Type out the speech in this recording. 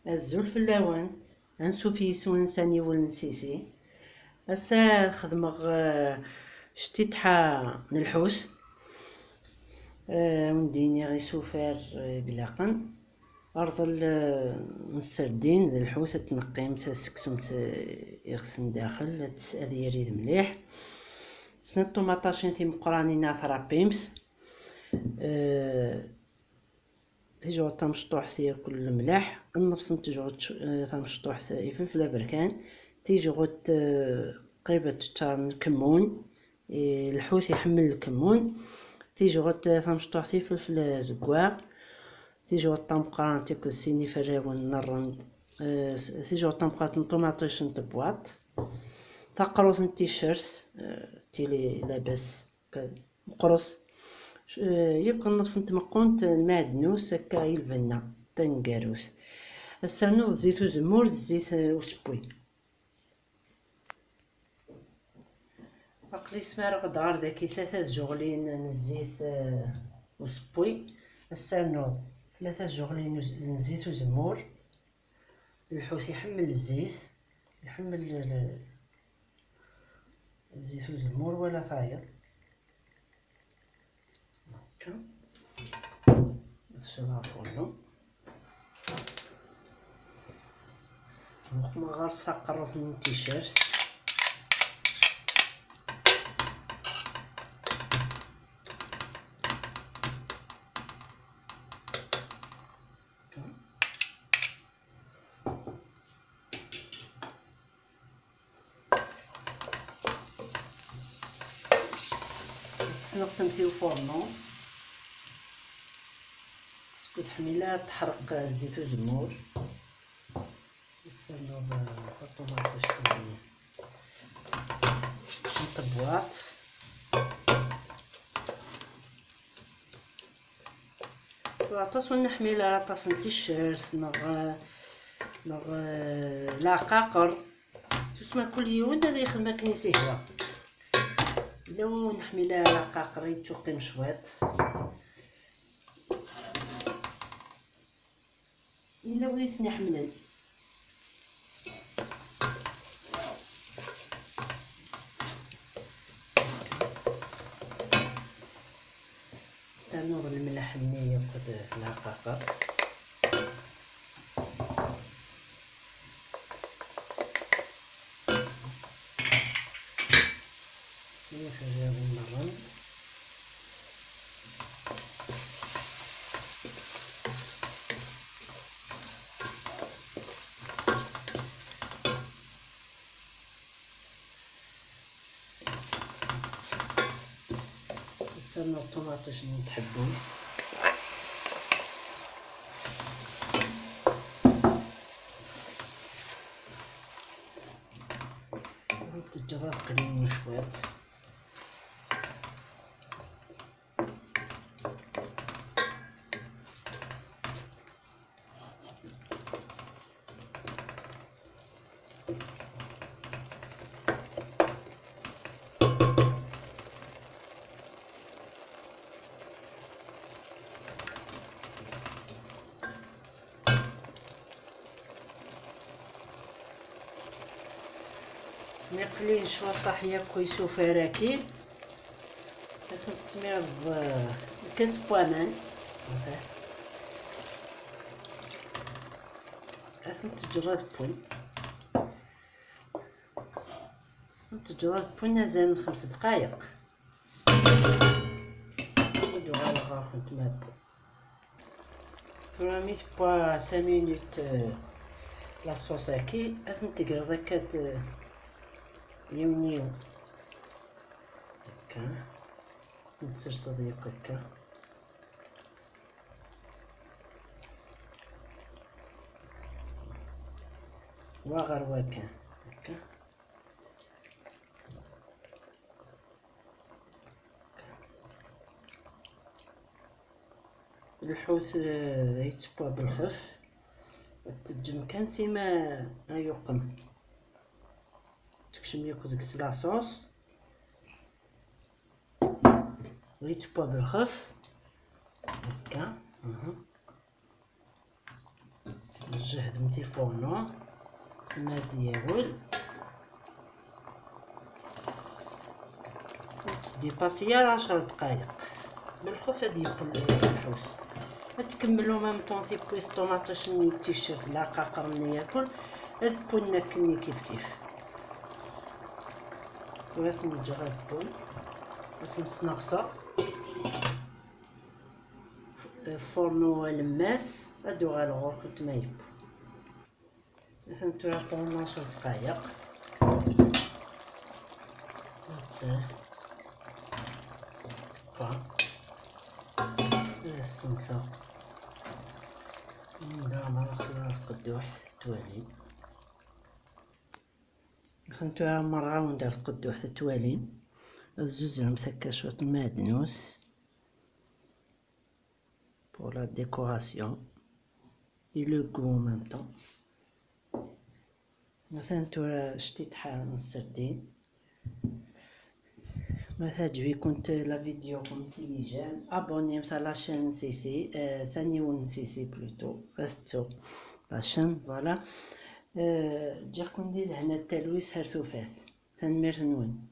الزول في اللوان انسوفي سون ساني ولنسيسي اسا خدمغ شتي تحا نلحوس ونديني غي سوفار قلاقا ارضل نسردين ذا الحوت تنقيم تسكسمت يغسن داخل تسأذ يريد مليح سنة طوماطاشين تي مقرانين ثرابيمس تيجو تمشطوح ثي كل ملاح النفس تيجو تمشطوح ثي فلفل بركان تيجو قريبة تشار من الكمون الحوت يحمل الكمون تيجو تمشطوح ثي فلفل زكواغ تيجو طمقران تيكل سيني فراون نرن تيجو طمقران طوماطيش نتبواط تقروص نتيشيرت تيلي لاباس مقروص يمكن نفس نتمقونت المعدنوس هكا يلبنا تنقاروس السرنوض زيت وزمور زيت وسبوي عقلي سمارغ دار داكي 3 جغلين نزيت وسبوي السرنوض 3 جغلين نزيت وزمور الحوت يحمل الزيت يحمل الزيت وزمور ولا ثاير هكا نشرها فولو نخمة غير ساقروت من تيشيرت تسنقسم فيه فورنو سكوت حميلة تحرق الزيت وزمور نستناو الطوماطيش نطبواط طاس ونحميلة طاس تيشيرت نغ لاقاقر تسمى كل يوم هذا يخدم كنيسي هوا لو نحميلة لاقاقر يتوقيم شويط إلا وليت نحملن تنوض الملح النية وكد لاقاقر نخرجها بالمرن نستناو الطوماطيش اللي تحبون الدجاج قليل شويط مقلين شويه طاحيه كويسو فراكي باش تسمير كاس بوامان اثم تجرد بون نزل من 5 دقائق ندو على غار كنت مابو رميت بوا 5 مينوت لا صوص هاكي اثم تقرا هكا يمنيو هكا نتسرسل ديال هكا واغر واكا هكا الحوت يتبع بالخف التجم كان سيما يقم تكشم ياكل ديك لاصوص ويتبع بالخف هكا جهدمتي فورنو تما ديال ديباسي 10 دقائق بالخوف هادي يكون الحوس. غتكملو ميم طون تيبويس طوماطاش ني التيشيرت لا قاقر مني ياكل هاد بون ناكلني كيف ولات نرجع هاد بون باش نسنغصا فورنو لماس هادو غالغور كنت ما يبو مثلا طون 10 دقائق الصنصة نديرها مرة أخرى القدوح توالي خنتوها مرة وندير القدوح توالي الزوز مسكر شوية المعدنوس pour la décoration et le goût en même temps. مثلا نتوما شتيت حار السردين مثلا تعجبكم لا فيديو انتيليجان ابوني على لاشين سيسي سانيون سيسي بلوتو غاستو لاشين فوالا تجيكم ديال هنا التلويس هرتو فات تنمير نون.